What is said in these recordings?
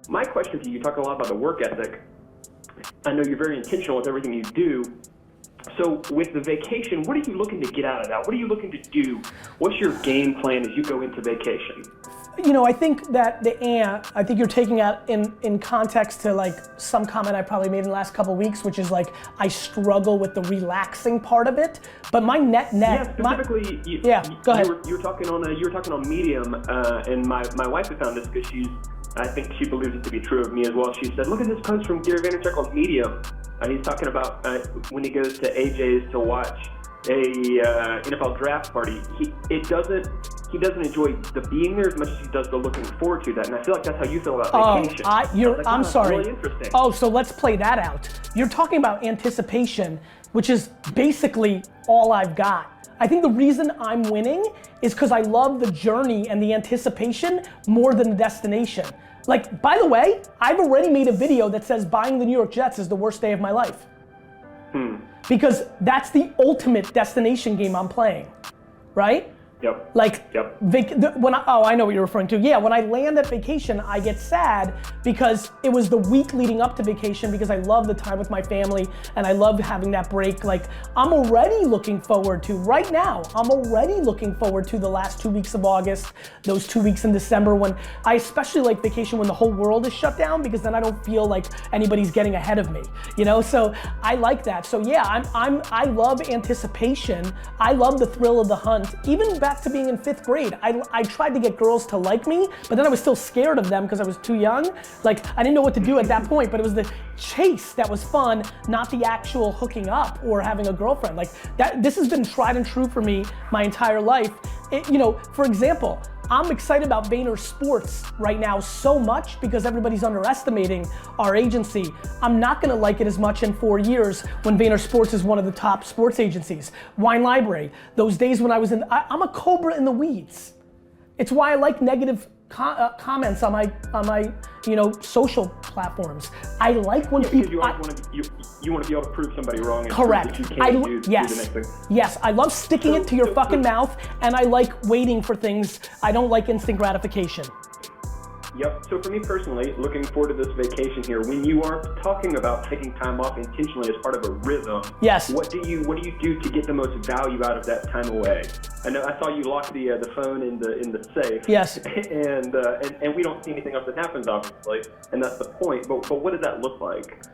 My question to you, you talk a lot about the work ethic. I know you're very intentional with everything you do. So with the vacation, what are you looking to get out of that? What are you looking to do? What's your game plan as you go into vacation? You know, I think that I think you're taking out in context to like some comment I probably made in the last couple of weeks, which is like, I struggle with the relaxing part of it, but my net. Yeah, specifically, go ahead. You were talking on Medium, and my wife had found this because I think she believes it to be true of me as well. She said, look at this post from Gary Vaynerchuk on Medium. He's talking about when he goes to AJ's to watch a NFL draft party. He doesn't enjoy the being there as much as he does the looking forward to that. And I feel like that's how you feel about vacation. I'm sorry. Really interesting. Oh, so let's play that out. You're talking about anticipation, which is basically all I've got. I think the reason I'm winning is because I love the journey and the anticipation more than the destination. Like, by the way, I've already made a video that says buying the New York Jets is the worst day of my life. Because that's the ultimate destination game I'm playing, right? Yep. Like, yep. I know what you're referring to. Yeah, when I land at vacation, I get sad because it was the week leading up to vacation because I love the time with my family and I love having that break. Like, I'm already looking forward to, right now, I'm already looking forward to the last 2 weeks of August, those 2 weeks in December when I especially like vacation when the whole world is shut down because then I don't feel like anybody's getting ahead of me, you know? So I like that. So yeah, I love anticipation. I love the thrill of the hunt. Even back to being in 5th grade, I tried to get girls to like me, but then I was still scared of them because I was too young. Like, I didn't know what to do at that point, but it was the chase that was fun, not the actual hooking up or having a girlfriend. Like, this has been tried and true for me my entire life. You know, for example, I'm excited about Vayner Sports right now so much because everybody's underestimating our agency. I'm not gonna like it as much in 4 years when Vayner Sports is one of the top sports agencies. Wine Library, those days when I was I'm a cobra in the weeds. It's why I like negative comments on my social platforms. I like when people. You want to be able to prove somebody wrong. Correct. Yes, I love sticking it to your fucking mouth, and I like waiting for things. I don't like instant gratification. Yep. So for me personally, looking forward to this vacation here, when you are talking about taking time off intentionally as part of a rhythm, yes. What do you do to get the most value out of that time away? I know I saw you lock the phone in the safe. Yes. And we don't see anything else that happens, obviously, and that's the point. But what does that look like?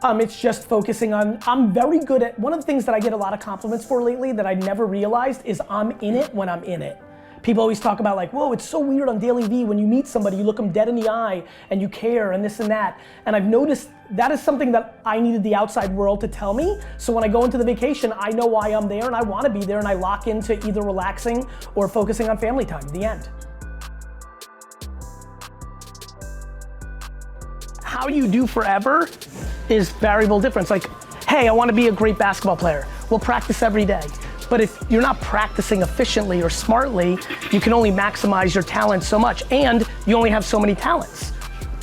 It's just focusing on, I'm very good at, one of the things that I get a lot of compliments for lately that I never realized is I'm in it when I'm in it. People always talk about like, whoa, it's so weird on Garyvee when you meet somebody, you look them dead in the eye and you care and this and that. And I've noticed that is something that I needed the outside world to tell me. So when I go into the vacation, I know why I'm there and I want to be there and I lock into either relaxing or focusing on family time, the end. How you do forever is variable difference. Like, hey, I want to be a great basketball player. We'll practice every day. But if you're not practicing efficiently or smartly, you can only maximize your talent so much, and you only have so many talents.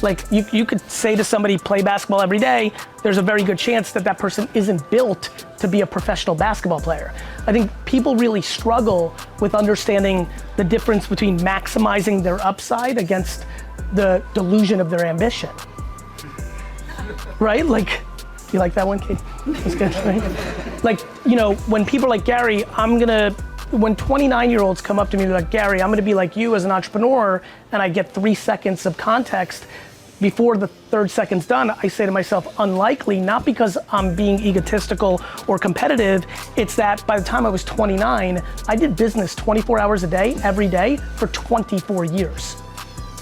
Like, you could say to somebody, play basketball every day, there's a very good chance that that person isn't built to be a professional basketball player. I think people really struggle with understanding the difference between maximizing their upside against the delusion of their ambition. Right? Like, you like that one, Kate? That's good, right? Like, when people are like, Gary, when 29-year-olds come up to me and they're like, Gary, I'm gonna be like you as an entrepreneur, and I get 3 seconds of context, before the 3rd second's done, I say to myself, unlikely, not because I'm being egotistical or competitive, it's that by the time I was 29, I did business 24 hours a day, every day, for 24 years.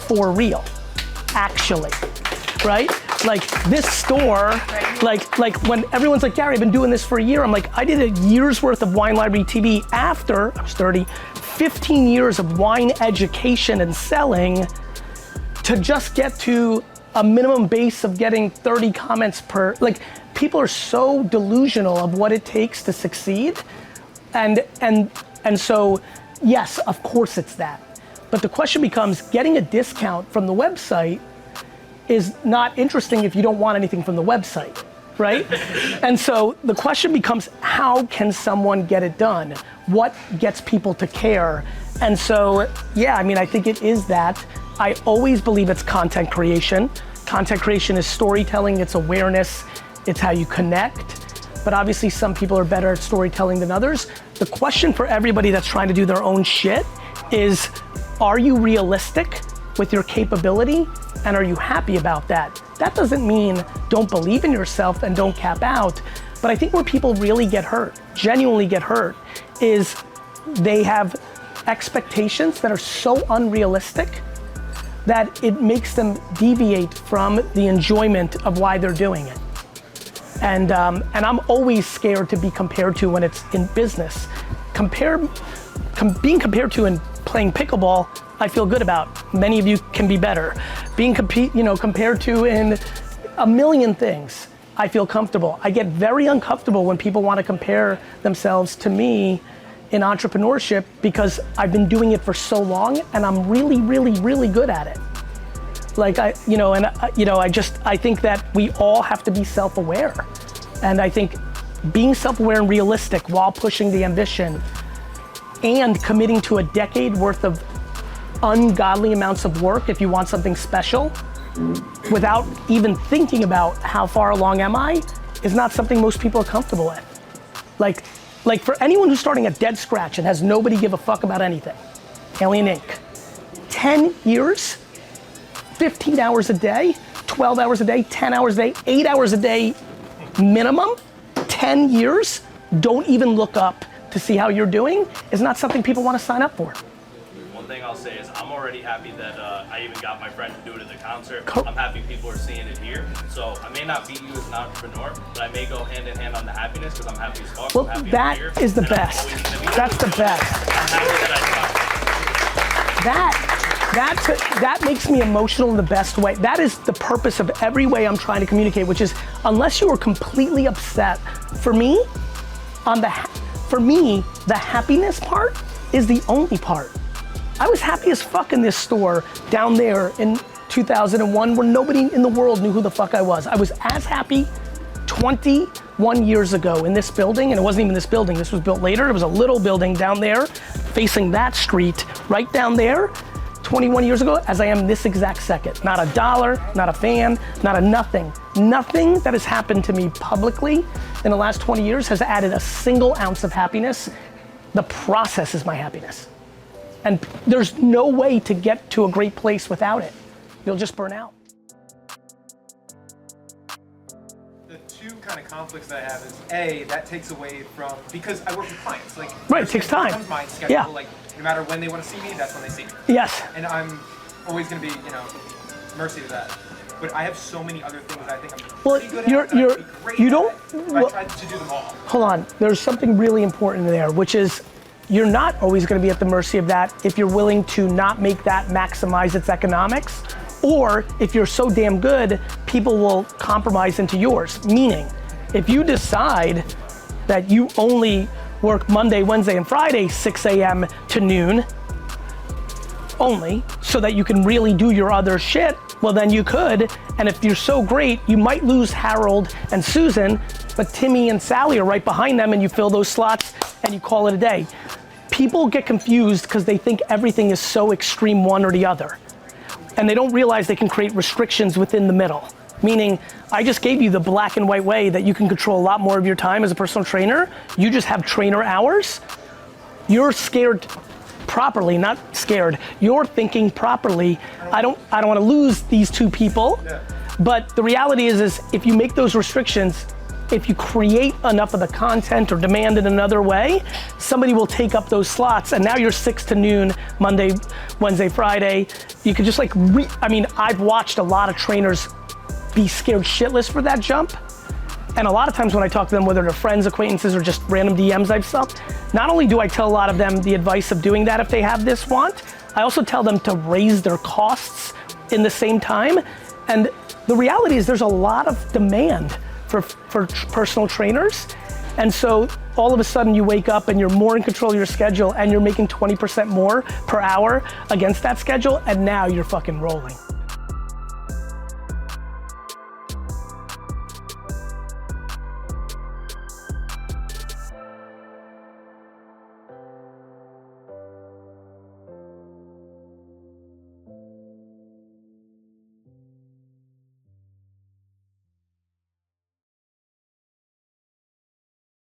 For real, actually, right? Like this store, like when everyone's like, Gary, I've been doing this for a year. I'm like, I did a year's worth of Wine Library TV after I was 30, 15 years of wine education and selling to just get to a minimum base of getting 30 comments per, like people are so delusional of what it takes to succeed. And so, yes, of course it's that. But the question becomes, getting a discount from the website is not interesting if you don't want anything from the website, right? And so the question becomes, how can someone get it done? What gets people to care? And so, yeah, I mean, I think it is that. I always believe it's content creation. Content creation is storytelling, it's awareness, it's how you connect. But obviously some people are better at storytelling than others. The question for everybody that's trying to do their own shit is, are you realistic with your capability and are you happy about that? That doesn't mean don't believe in yourself and don't cap out, but I think where people really get hurt, genuinely get hurt, is they have expectations that are so unrealistic that it makes them deviate from the enjoyment of why they're doing it. And I'm always scared to be compared to when it's in business. Being compared to in playing pickleball, I feel good about. Many of you can be better. Being compared to in a million things, I feel comfortable. I get very uncomfortable when people want to compare themselves to me in entrepreneurship because I've been doing it for so long and I'm really, really, really good at it. Like I think that we all have to be self-aware. And I think being self-aware and realistic while pushing the ambition and committing to a decade worth of ungodly amounts of work if you want something special without even thinking about how far along am I is not something most people are comfortable with. Like for anyone who's starting at dead scratch and has nobody give a fuck about anything, Alien Inc. 10 years, 15 hours a day, 12 hours a day, 10 hours a day, 8 hours a day minimum, 10 years, don't even look up to see how you're doing is not something people want to sign up for. One thing I'll say is I'm already happy that I even got my friend to do it at the concert. I'm happy people are seeing it here. So I may not beat you as an entrepreneur, but I may go hand in hand on the happiness because I'm happy as fuck. Well, that is the best. That's the best. I'm happy that That makes me emotional in the best way. That is the purpose of every way I'm trying to communicate, which is unless you are completely upset, for me, the happiness part is the only part. I was happy as fuck in this store down there in 2001 where nobody in the world knew who the fuck I was. I was as happy 21 years ago in this building, and it wasn't even this building, this was built later. It was a little building down there facing that street right down there 21 years ago as I am this exact second. Not a dollar, not a fan, not a nothing. Nothing that has happened to me publicly in the last 20 years has added a single ounce of happiness. The process is my happiness. And there's no way to get to a great place without it. You'll just burn out. The two kind of conflicts that I have is A, that takes away from, because I work with clients. Like, right, it takes time. Becomes my schedule. Yeah. Like, no matter when they want to see me, that's when they see me. Yes. And I'm always going to be, mercy to that. But I have so many other things I think I'm pretty good at. I try to do them all. Hold on, there's something really important there, which is you're not always gonna be at the mercy of that if you're willing to not make that maximize its economics, or if you're so damn good, people will compromise into yours. Meaning, if you decide that you only work Monday, Wednesday, and Friday, 6 a.m. to noon, only, so that you can really do your other shit, well then you could, and if you're so great, you might lose Harold and Susan, but Timmy and Sally are right behind them and you fill those slots and you call it a day. People get confused because they think everything is so extreme one or the other. And they don't realize they can create restrictions within the middle. Meaning, I just gave you the black and white way that you can control a lot more of your time as a personal trainer. You just have trainer hours. You're scared properly, not scared. You're thinking properly. I don't want to lose these two people. Yeah. But the reality is if you make those restrictions, if you create enough of the content or demand in another way, somebody will take up those slots and now you're 6 to noon, Monday, Wednesday, Friday. You could just I've watched a lot of trainers be scared shitless for that jump. And a lot of times when I talk to them, whether they're friends, acquaintances, or just random DMs I've stuff, not only do I tell a lot of them the advice of doing that if they have this want, I also tell them to raise their costs in the same time. And the reality is there's a lot of demand for personal trainers. And so all of a sudden you wake up and you're more in control of your schedule and you're making 20% more per hour against that schedule, and now you're fucking rolling.